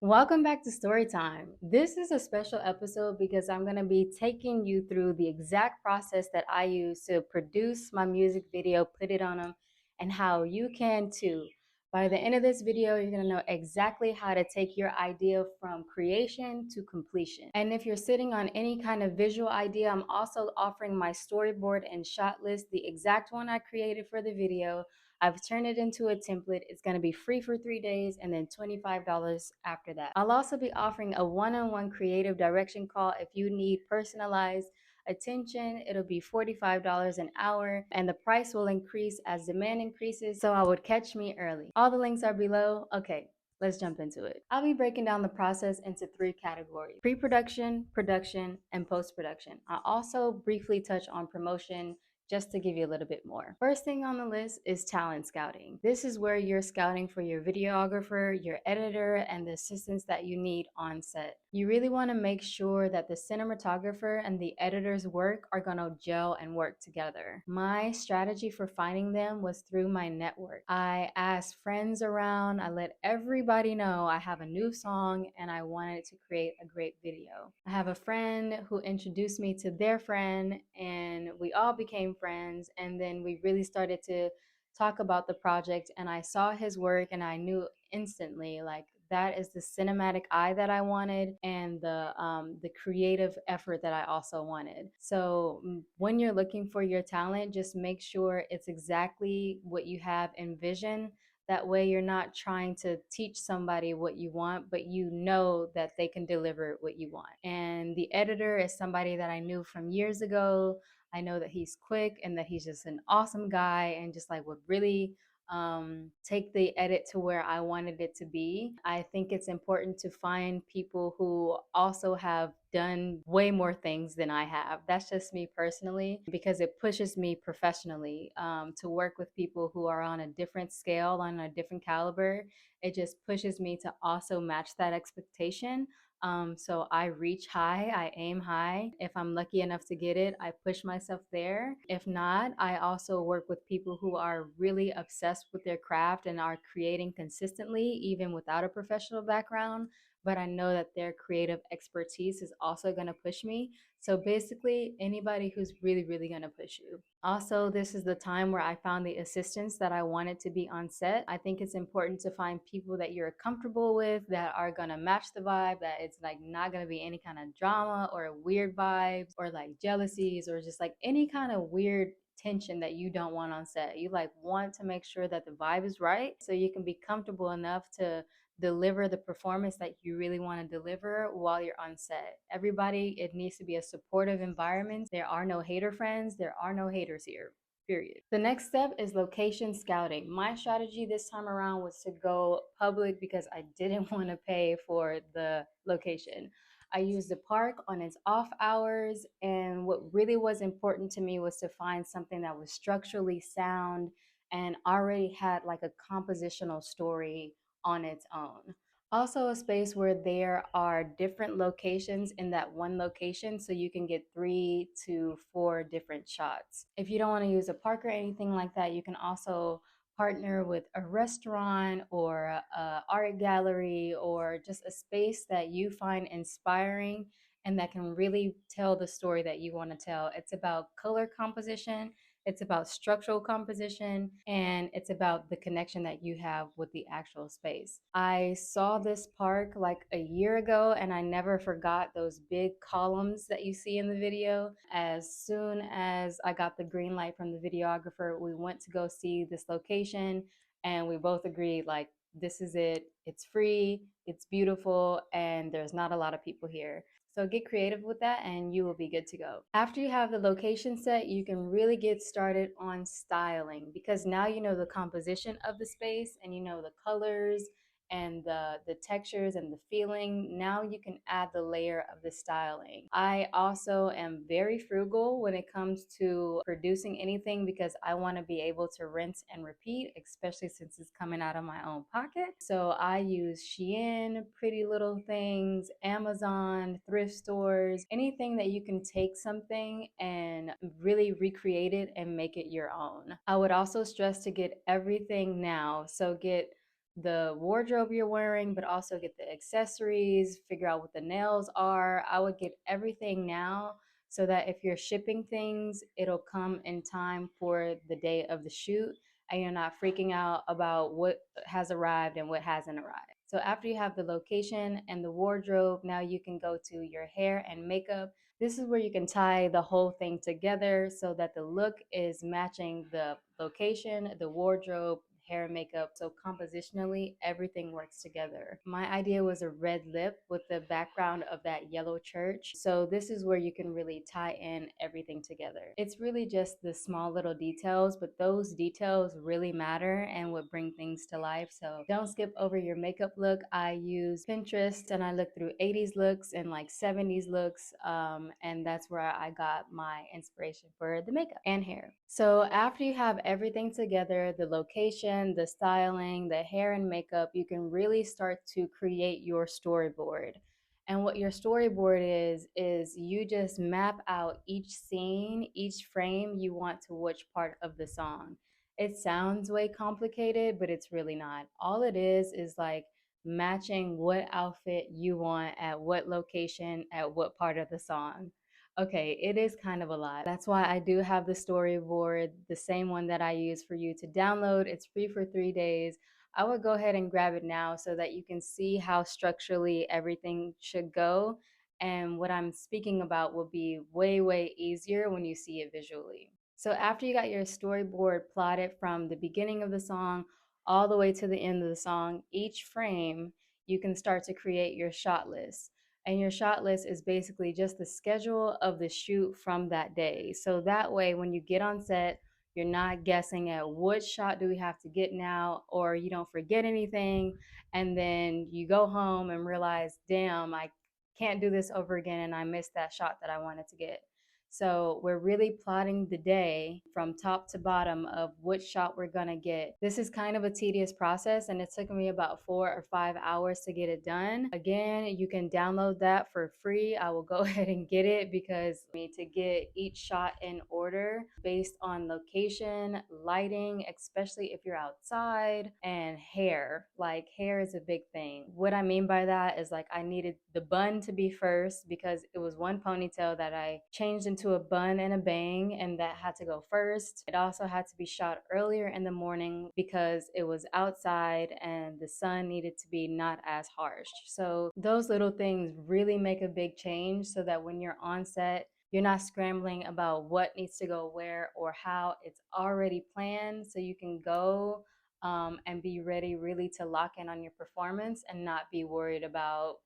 Welcome back to Storytime. This is a special episode because I'm going to be taking you through the exact process that I use to produce my music video, put it on them, and how you can too. By the end of this video, you're going to know exactly how to take your idea from creation to completion. And if you're sitting on any kind of visual idea, I'm also offering my storyboard and shot list, the exact one I created for the video. I've turned it into a template. It's going to be free for 3 days and then $25 after that. I'll also be offering a one-on-one creative direction call if you need personalized attention. It'll be $45 an hour and the price will increase as demand increases. So I would catch me early. All the links are below. Okay, let's jump into it. I'll be breaking down the process into 3 categories: pre-production, production, and post-production. I'll also briefly touch on promotion just to give you a little bit more. First thing on the list is talent scouting. This is where you're scouting for your videographer, your editor, and the assistants that you need on set. You really want to make sure that the cinematographer and the editor's work are going to gel and work together. My strategy for finding them was through my network. I asked friends around, I let everybody know I have a new song and I wanted to create a great video. I have a friend who introduced me to their friend and we all became friends, and then we really started to talk about the project and I saw his work and I knew instantly like that is the cinematic eye that I wanted and the creative effort that I also wanted. So when you're looking for your talent, just make sure it's exactly what you have envisioned. That way you're not trying to teach somebody what you want, but you know that they can deliver what you want. And the editor is somebody that I knew from years ago. I know that he's quick and that he's just an awesome guy and just like would really take the edit to where I wanted it to be. I think it's important to find people who also have done way more things than I have. That's just me personally, because it pushes me professionally to work with people who are on a different scale, on a different caliber. It just pushes me to also match that expectation. So I reach high, I aim high. If I'm lucky enough to get it, I push myself there. If not, I also work with people who are really obsessed with their craft and are creating consistently, even without a professional background. But I know that their creative expertise is also going to push me. So basically, anybody who's really, really going to push you. Also, this is the time where I found the assistants that I wanted to be on set. I think it's important to find people that you're comfortable with, that are gonna match the vibe, that it's like not gonna be any kind of drama or weird vibes or like jealousies or just like any kind of weird tension that you don't want on set. You like want to make sure that the vibe is right so you can be comfortable enough to deliver the performance that you really want to deliver while you're on set. Everybody, it needs to be a supportive environment. There are no hater friends, there are no haters here. Period. The next step is location scouting. My strategy this time around was to go public because I didn't want to pay for the location. I used the park on its off hours, and what really was important to me was to find something that was structurally sound and already had like a compositional story on its own. Also, a space where there are different locations in that one location so you can get 3 to 4 different shots. If you don't want to use a park or anything like that, you can also partner with a restaurant or a art gallery or just a space that you find inspiring and that can really tell the story that you want to tell. It's about color composition, it's about structural composition, and it's about the connection that you have with the actual space. I saw this park like a year ago and I never forgot those big columns that you see in the video. As soon as I got the green light from the videographer, we went to go see this location and we both agreed like this is it. It's free, it's beautiful, and there's not a lot of people here. So get creative with that and you will be good to go. After you have the location set, you can really get started on styling because now you know the composition of the space and you know the colors and the textures and the feeling. Now you can add the layer of the styling. I also am very frugal when it comes to producing anything because I want to be able to rinse and repeat, especially since it's coming out of my own pocket. So I use Shein, Pretty Little Things, Amazon, thrift stores, anything that you can take something and really recreate it and make it your own. I would also stress to get everything now. So get the wardrobe you're wearing, but also get the accessories, figure out what the nails are. I would get everything now so that if you're shipping things, it'll come in time for the day of the shoot and you're not freaking out about what has arrived and what hasn't arrived. So after you have the location and the wardrobe, now you can go to your hair and makeup. This is where you can tie the whole thing together so that the look is matching the location, the wardrobe, hair and makeup. So compositionally, everything works together. My idea was a red lip with the background of that yellow church. So this is where you can really tie in everything together. It's really just the small little details, but those details really matter and would bring things to life. So don't skip over your makeup look. I use Pinterest and I look through 80s looks and like 70s looks. And that's where I got my inspiration for the makeup and hair. So after you have everything together, the location, the styling, the hair and makeup, you can really start to create your storyboard. And what your storyboard is you just map out each scene, each frame you want to which part of the song. It sounds way complicated, but it's really not. All it is like matching what outfit you want at what location at what part of the song. Okay, it is kind of a lot. That's why I do have the storyboard, the same one that I use for you to download. It's free for 3 days. I would go ahead and grab it now so that you can see how structurally everything should go. And what I'm speaking about will be way, way easier when you see it visually. So after you got your storyboard plotted from the beginning of the song all the way to the end of the song, each frame, you can start to create your shot list. And your shot list is basically just the schedule of the shoot from that day. So that way, when you get on set, you're not guessing at what shot do we have to get now, or you don't forget anything. And then you go home and realize, damn, I can't do this over again. And I missed that shot that I wanted to get. So we're really plotting the day from top to bottom of which shot we're gonna get. This is kind of a tedious process and it took me about 4 or 5 hours to get it done. Again, you can download that for free. I will go ahead and get it because I need to get each shot in order based on location, lighting, especially if you're outside, and hair. Like hair is a big thing. What I mean by that is like I needed the bun to be first because it was one ponytail that I changed into a bun and a bang, and that had to go first. It also had to be shot earlier in the morning because it was outside and the sun needed to be not as harsh. So those little things really make a big change so that when you're on set, you're not scrambling about what needs to go where or how. It's already planned so you can go and be ready really to lock in on your performance and not be worried about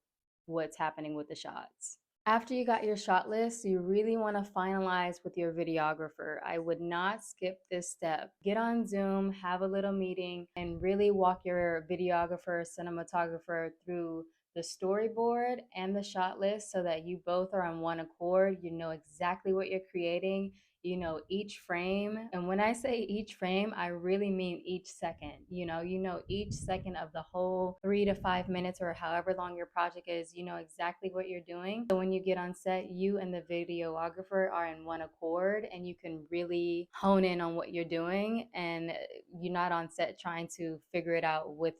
what's happening with the shots. After you got your shot list, you really want to finalize with your videographer. I would not skip this step. Get on Zoom, have a little meeting, and really walk your videographer, cinematographer through the storyboard and the shot list so that you both are on one accord. You know exactly what you're creating. You know each frame. And when I say each frame, I really mean each second. You know each second of the whole 3 to 5 minutes or however long your project is, you know exactly what you're doing. So when you get on set, you and the videographer are in one accord and you can really hone in on what you're doing and you're not on set trying to figure it out with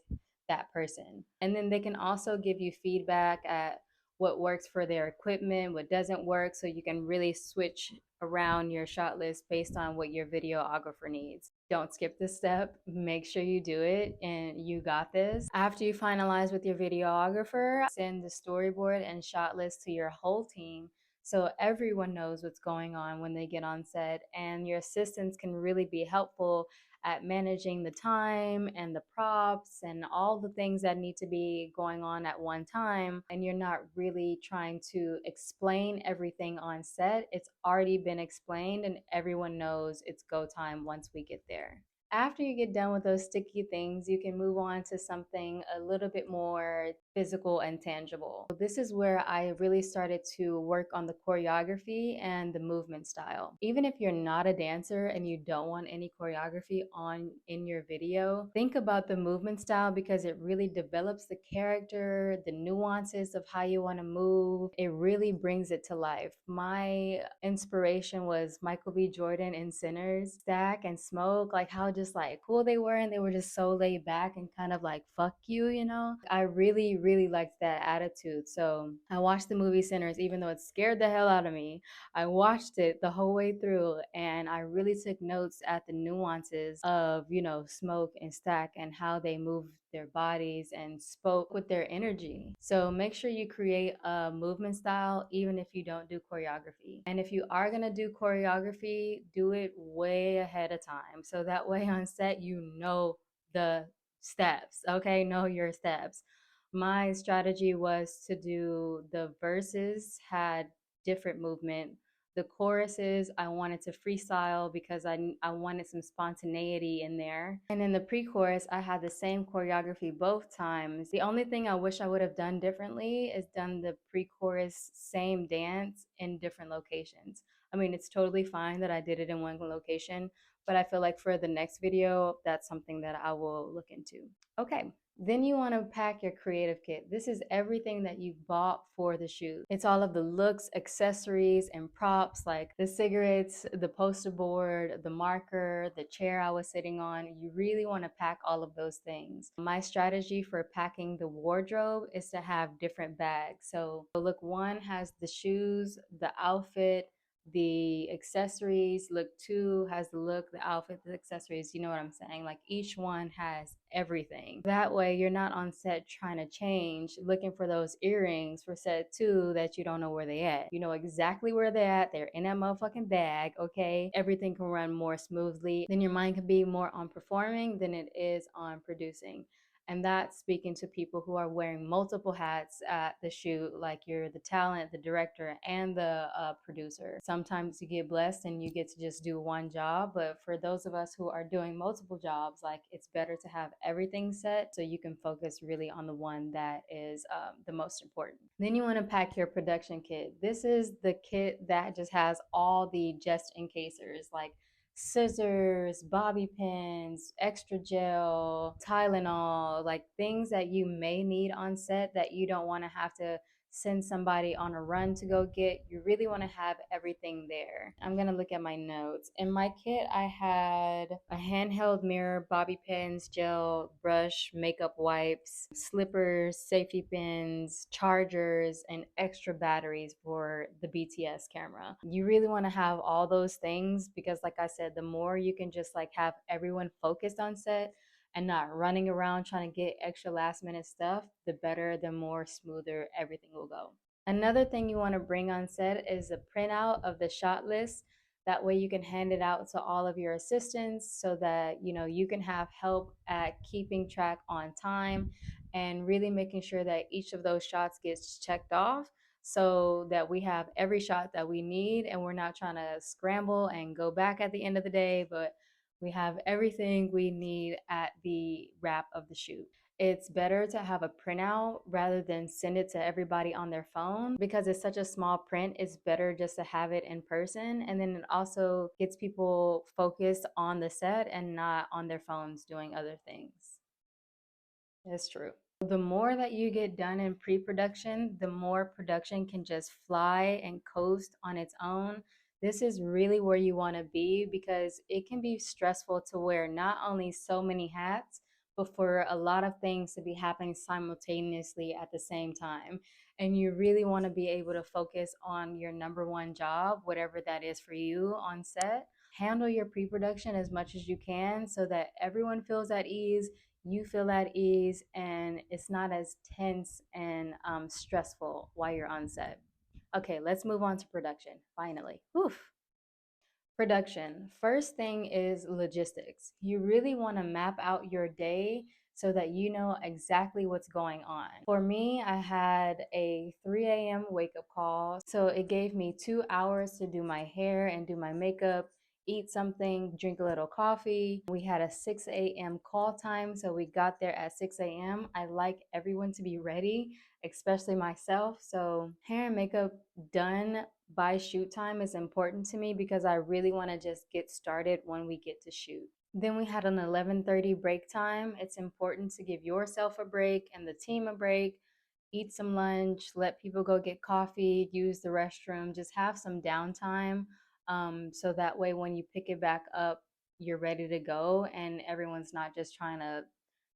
that person. And then they can also give you feedback at what works for their equipment, what doesn't work, so you can really switch around your shot list based on what your videographer needs. Don't skip this step. Make sure you do it and you got this. After you finalize with your videographer, send the storyboard and shot list to your whole team so everyone knows what's going on when they get on set, and your assistants can really be helpful at managing the time and the props and all the things that need to be going on at one time. And you're not really trying to explain everything on set. It's already been explained and everyone knows it's go time once we get there. After you get done with those sticky things, you can move on to something a little bit more physical and tangible. This is where I really started to work on the choreography and the movement style. Even if you're not a dancer and you don't want any choreography on in your video, think about the movement style because it really develops the character, the nuances of how you want to move. It really brings it to life. My inspiration was Michael B. Jordan in Sinners, Stack and Smoke, like how just like cool they were and they were just so laid back and kind of like fuck you, you know? I really liked that attitude. So I watched the movie Sinners, even though it scared the hell out of me. I watched it the whole way through and I really took notes at the nuances of, you know, Smoke and Stack and how they moved their bodies and spoke with their energy. So make sure you create a movement style even if you don't do choreography. And if you are going to do choreography, do it way ahead of time. So that way on set, you know the steps, okay? Know your steps. My strategy was to do the verses had different movement. The choruses, I wanted to freestyle because I wanted some spontaneity in there. And in the pre-chorus, I had the same choreography both times. The only thing I wish I would have done differently is done the pre-chorus same dance in different locations. I mean, it's totally fine that I did it in one location, but I feel like for the next video, that's something that I will look into. Okay, then you want to pack your creative kit. This is everything that you bought for the shoot. It's all of the looks, accessories, and props like the cigarettes, the poster board, the marker, the chair I was sitting on. You really want to pack all of those things. My strategy for packing the wardrobe is to have different bags. So look one has the shoes, the outfit, the accessories. Look two has the look, the outfit, the accessories. You know what I'm saying? Like each one has everything. That way you're not on set trying to change, looking for those earrings for set two that you don't know where they at. You know exactly where they're at. They're in that motherfucking bag, okay? Everything can run more smoothly. Then your mind can be more on performing than it is on producing. And that's speaking to people who are wearing multiple hats at the shoot, like you're the talent, the director, and the producer. Sometimes you get blessed and you get to just do one job, but for those of us who are doing multiple jobs, like it's better to have everything set so you can focus really on the one that is the most important. Then you want to pack your production kit. This is the kit that just has all the just in casers, like scissors, bobby pins, extra gel, Tylenol, like things that you may need on set that you don't want to have to send somebody on a run to go get. You really want to have everything there. I'm going to look at my notes. In my kit, I had a handheld mirror, bobby pins, gel, brush, makeup wipes, slippers, safety pins, chargers, and extra batteries for the BTS camera. You really want to have all those things because like I said, the more you can just like have everyone focused on set and not running around trying to get extra last minute stuff, the better, the more smoother everything will go. Another thing you want to bring on set is a printout of the shot list. That way you can hand it out to all of your assistants so that you know you can have help at keeping track on time and really making sure that each of those shots gets checked off so that we have every shot that we need and we're not trying to scramble and go back at the end of the day, but we have everything we need at the wrap of the shoot. It's better to have a printout rather than send it to everybody on their phone because it's such a small print. It's better just to have it in person. And then it also gets people focused on the set and not on their phones doing other things. It's true. The more that you get done in pre-production, the more production can just fly and coast on its own. This is really where you want to be because it can be stressful to wear not only so many hats, but for a lot of things to be happening simultaneously at the same time. And you really want to be able to focus on your number one job, whatever that is for you on set. Handle your pre-production as much as you can so that everyone feels at ease, you feel at ease, and it's not as tense and stressful while you're on set. Okay, let's move on to production, finally. Oof. Production. First thing is logistics. You really want to map out your day so that you know exactly what's going on. For me, I had a 3 a.m. wake up call. So it gave me 2 hours to do my hair and do my makeup, eat something, drink a little coffee. We had a 6 a.m. call time, so we got there at 6 a.m. I like everyone to be ready, especially myself. So hair and makeup done by shoot time is important to me because I really want to just get started when we get to shoot. Then we had an 11:30 break time. It's important to give yourself a break and the team a break. Eat some lunch, let people go get coffee, use the restroom, just have some downtime, so that way when you pick it back up, you're ready to go and everyone's not just trying to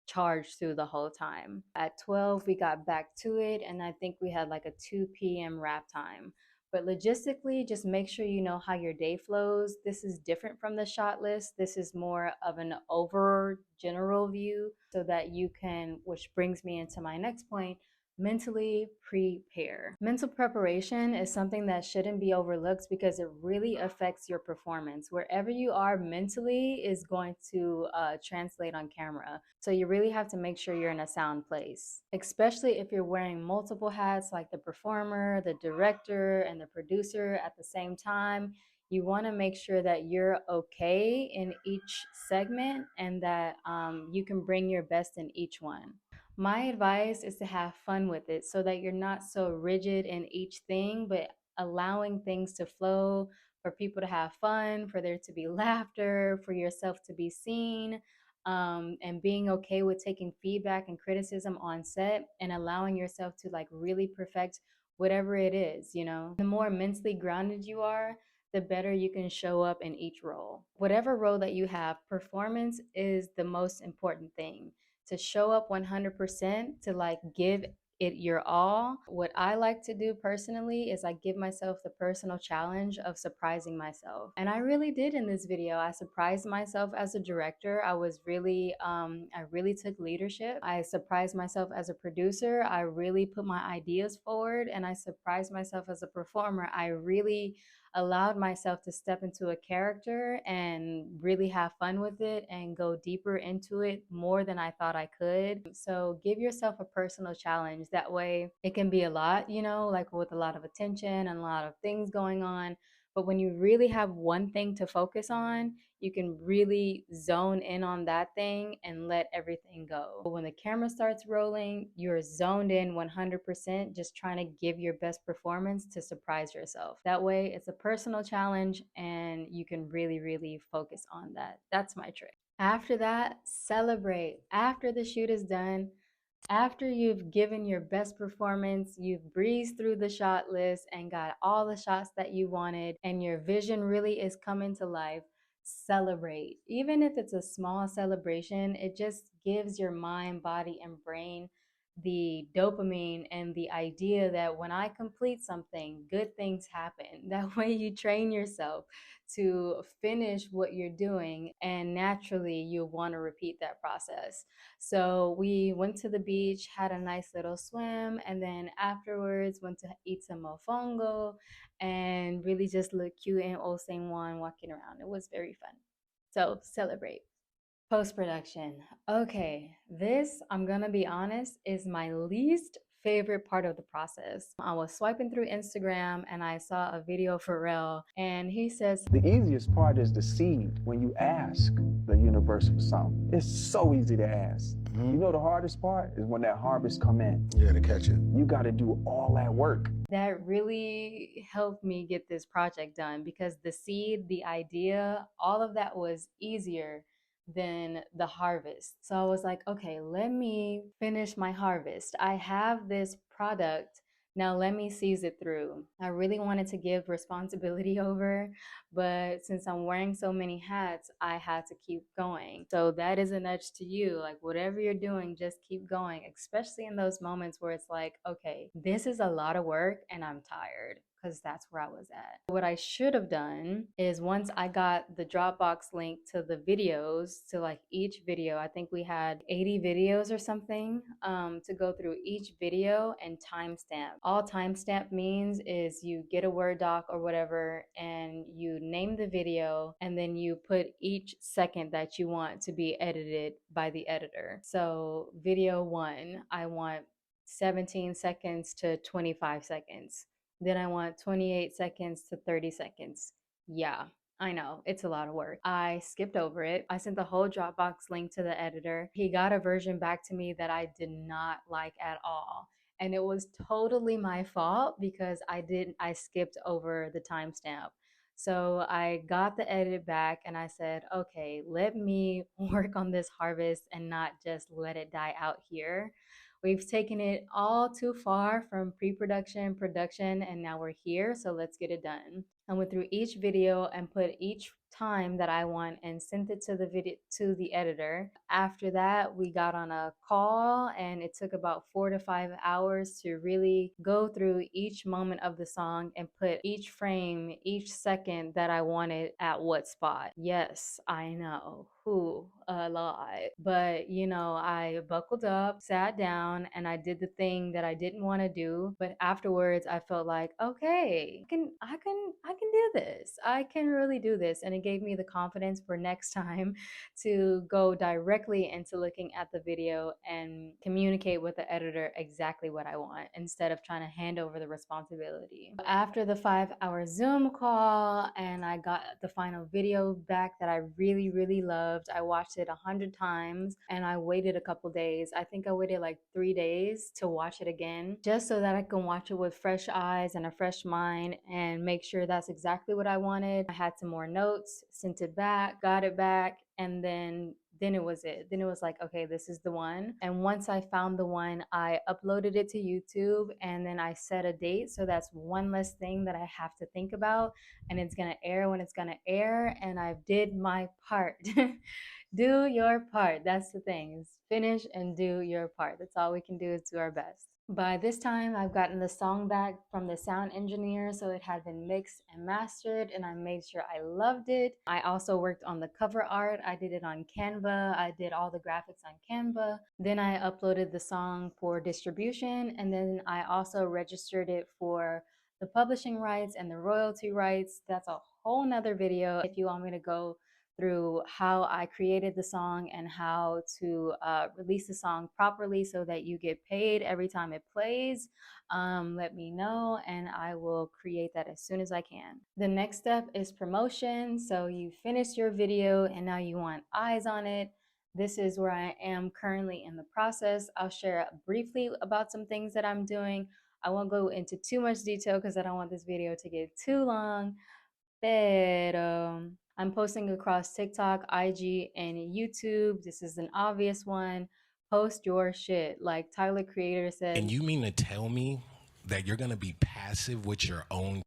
charged through the whole time. At 12, we got back to it, and I think we had like a 2 p.m. wrap time. But logistically, just make sure you know how your day flows. This is different from the shot list. This is more of an over general view so that you can, which brings me into my next point, mentally prepare. Mental preparation is something that shouldn't be overlooked because it really affects your performance. Wherever you are mentally is going to translate on camera. So you really have to make sure you're in a sound place, especially if you're wearing multiple hats like the performer, the director, and the producer at the same time. You want to make sure that you're okay in each segment and that you can bring your best in each one. My advice is to have fun with it so that you're not so rigid in each thing, but allowing things to flow, for people to have fun, for there to be laughter, for yourself to be seen, and being okay with taking feedback and criticism on set and allowing yourself to like really perfect whatever it is, you know. The more mentally grounded you are, the better you can show up in each role. Whatever role that you have, performance is the most important thing, to show up 100%, to like give it your all. What I like to do personally is I give myself the personal challenge of surprising myself. And I really did in this video. I surprised myself as a director. I really took leadership. I surprised myself as a producer. I really put my ideas forward, and I surprised myself as a performer. I really allowed myself to step into a character and really have fun with it and go deeper into it more than I thought I could. So give yourself a personal challenge. That way it can be a lot, you know, like with a lot of attention and a lot of things going on. But when you really have one thing to focus on, you can really zone in on that thing and let everything go. When the camera starts rolling, you're zoned in 100%, just trying to give your best performance to surprise yourself. That way, it's a personal challenge and you can really, really focus on that. That's my trick. After that, celebrate. After the shoot is done, after you've given your best performance, you've breezed through the shot list and got all the shots that you wanted, and your vision really is coming to life, celebrate. Even if it's a small celebration, it just gives your mind, body, and brain the dopamine and the idea that when I complete something, good things happen. That way, you train yourself to finish what you're doing, and naturally, you'll want to repeat that process. So we went to the beach, had a nice little swim, and then afterwards went to eat some mofongo and really just look cute in Old Saint Juan walking around. It was very fun. So celebrate. Post production. Okay, this, I'm gonna be honest, is my least favorite part of the process. I was swiping through Instagram and I saw a video for Pharrell, and he says, The easiest part is the seed. When you ask the universe for something, it's so easy to ask. You know, the hardest part is when that harvest come in. You gotta catch it. You got to do all that work. that really helped me get this project done because the seed, the idea, all of that was easier than the harvest. So I was like, okay, let me finish my harvest. I have this product. Now let me seize it through. I really wanted to give responsibility over, but since I'm wearing so many hats, I had to keep going. So that is a nudge to you. Like, whatever you're doing, just keep going, especially in those moments where it's like, okay, this is a lot of work and I'm tired, because that's where I was at. What I should have done is, once I got the Dropbox link to the videos, to like each video, I think we had 80 videos or something, to go through each video and timestamp. All timestamp means is you get a Word doc or whatever and you name the video and then you put each second that you want to be edited by the editor. So video 1, I want 17 seconds to 25 seconds. Then I want 28 seconds to 30 seconds. Yeah. I know, it's a lot of work. I skipped over it. I sent the whole Dropbox link to the editor. He got a version back to me that I did not like at all. And it was totally my fault because I skipped over the timestamp. So I got the edit back and I said, okay, let me work on this harvest and not just let it die out here. We've taken it all too far from pre-production, production, and now we're here, so let's get it done. I went through each video and put each time that I want and sent it to the editor. After that, we got on a call and it took about 4 to 5 hours to really go through each moment of the song and put each frame, each second that I wanted at what spot. Yes, I know. Who a lot. But I buckled up, sat down, and I did the thing that I didn't want to do. But afterwards I felt like, okay, I can do this. I can really do this. And it gave me the confidence for next time to go directly into looking at the video and communicate with the editor exactly what I want instead of trying to hand over the responsibility. After the 5 hour Zoom call and I got the final video back that I really, really loved, I watched it 100 times and I waited a couple days. I think I waited like 3 days to watch it again just so that I can watch it with fresh eyes and a fresh mind and make sure that's exactly what I wanted. I had some more notes, sent it back, got it back, and then it was it. Then it was like, okay, this is the one. And once I found the one, I uploaded it to YouTube and then I set a date. So that's one less thing that I have to think about. And it's going to air when it's going to air. And I did my part. Do your part. That's the thing, is finish and do your part. That's all we can do, is do our best. By this time, I've gotten the song back from the sound engineer, so it had been mixed and mastered, and I made sure I loved it. I also worked on the cover art. I did it on Canva. I did all the graphics on Canva. Then I uploaded the song for distribution, and then I also registered it for the publishing rights and the royalty rights. That's a whole nother video if you want me to go through how I created the song and how to release the song properly so that you get paid every time it plays. Let me know and I will create that as soon as I can. The next step is promotion. So you finished your video and now you want eyes on it. This is where I am currently in the process. I'll share briefly about some things that I'm doing. I won't go into too much detail because I don't want this video to get too long. Pero I'm posting across TikTok, IG, and YouTube. This is an obvious one. Post your shit. Like Tyler Creator said. And you mean to tell me that you're going to be passive with your own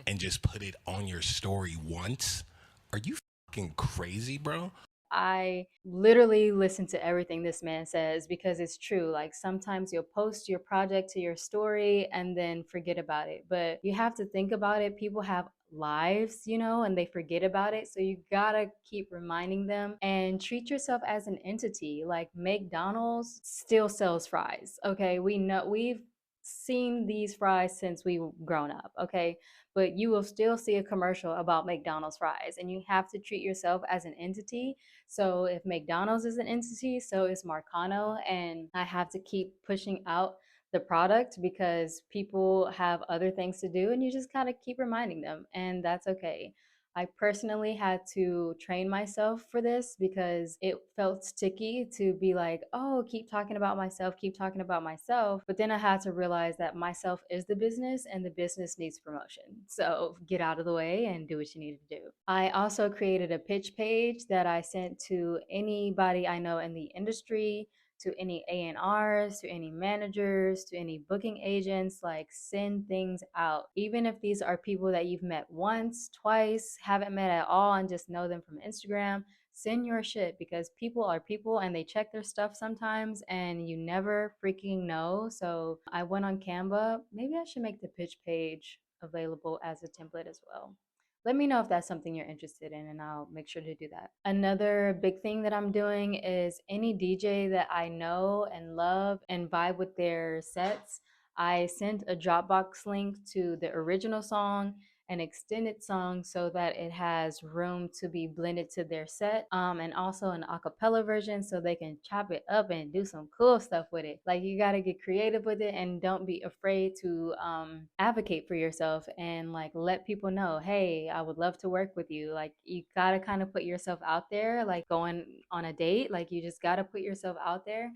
and just put it on your story once? Are you fucking crazy, bro? I literally listen to everything this man says because it's true. Like sometimes you'll post your project to your story and then forget about it. But you have to think about it. People have lives, and they forget about it. So you gotta keep reminding them and treat yourself as an entity. Like McDonald's still sells fries. Okay. We've seen these fries since we've grown up. Okay. But you will still see a commercial about McDonald's fries, and you have to treat yourself as an entity. So if McDonald's is an entity, so is Marcano, and I have to keep pushing out the product because people have other things to do and you just gotta keep reminding them, and that's okay. I personally had to train myself for this because it felt sticky to be like, oh, keep talking about myself, keep talking about myself. But then I had to realize that myself is the business and the business needs promotion. So get out of the way and do what you need to do. I also created a pitch page that I sent to anybody I know in the industry, to any A&Rs, to any managers, to any booking agents. Like, send things out. Even if these are people that you've met once, twice, haven't met at all, and just know them from Instagram, send your shit, because people are people and they check their stuff sometimes and you never freaking know. So I went on Canva. Maybe I should make the pitch page available as a template as well. Let me know if that's something you're interested in and I'll make sure to do that. Another big thing that I'm doing is any DJ that I know and love and vibe with their sets, I sent a Dropbox link to the original song an extended song so that it has room to be blended to their set, and also an acapella version so they can chop it up and do some cool stuff with it. Like, you got to get creative with it, and don't be afraid to advocate for yourself and like let people know, hey, I would love to work with you. Like, you got to kind of put yourself out there, like going on a date. Like, you just got to put yourself out there.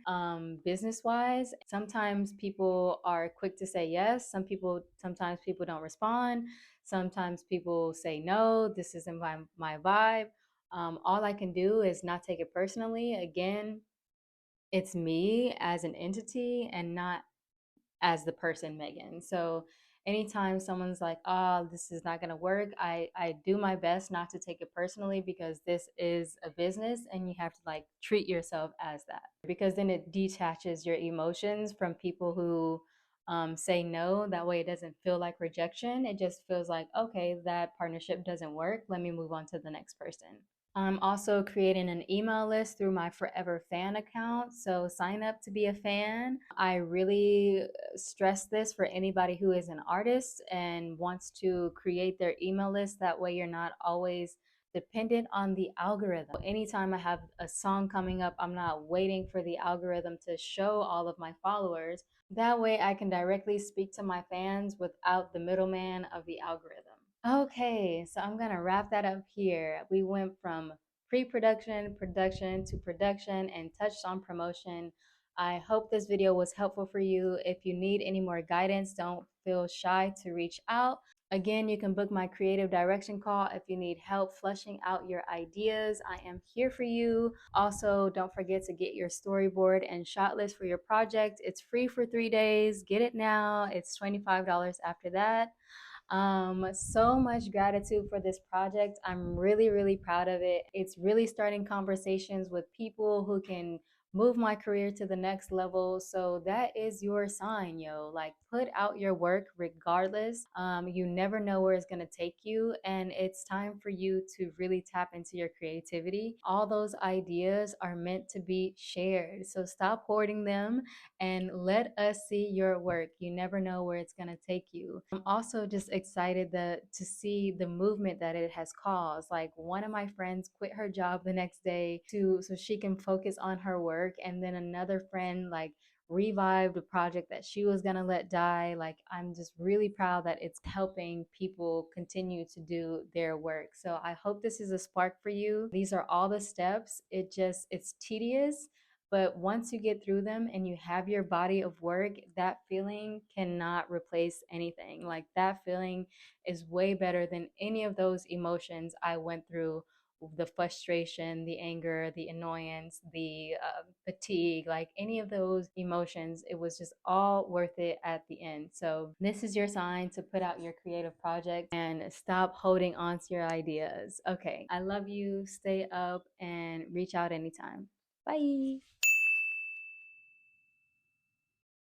Business wise, sometimes people are quick to say yes. Sometimes people don't respond. Sometimes people say no, this isn't my vibe. All I can do is not take it personally. Again, it's me as an entity and not as the person Megan. So anytime someone's like, oh, this is not going to work, I do my best not to take it personally, because this is a business and you have to like treat yourself as that, because then it detaches your emotions from people who say no. That way it doesn't feel like rejection. It just feels like, okay, that partnership doesn't work. Let me move on to the next person. I'm also creating an email list through my Forever Fan account. So sign up to be a fan. I really stress this for anybody who is an artist and wants to create their email list. That way you're not always dependent on the algorithm. Anytime I have a song coming up, I'm not waiting for the algorithm to show all of my followers. That way I can directly speak to my fans without the middleman of the algorithm. Okay, so I'm gonna wrap that up here. We went from pre-production, production to production, and touched on promotion. I hope this video was helpful for you. If you need any more guidance, don't feel shy to reach out. Again, you can book my creative direction call if you need help fleshing out your ideas. I am here for you. Also, don't forget to get your storyboard and shot list for your project. It's free for 3 days. Get it now. It's $25 after that. So much gratitude for this project. I'm really, really proud of it. It's really starting conversations with people who can move my career to the next level. So that is your sign, yo. Like, put out your work regardless. You never know where it's gonna take you, and it's time for you to really tap into your creativity. All those ideas are meant to be shared. So stop hoarding them and let us see your work. You never know where it's going to take you. I'm also just excited to see the movement that it has caused. Like, one of my friends quit her job the next day so she can focus on her work, and then another friend like revived a project that she was going to let die. Like, I'm just really proud that it's helping people continue to do their work. So I hope this is a spark for you. These are all the steps. It's tedious, but once you get through them and you have your body of work, that feeling cannot replace anything. Like, that feeling is way better than any of those emotions I went through: the frustration, the anger, the annoyance, the fatigue, like any of those emotions. It was just all worth it at the end. So, this is your sign to put out your creative project and stop holding on to your ideas. Okay, I love you. Stay up and reach out anytime. Bye.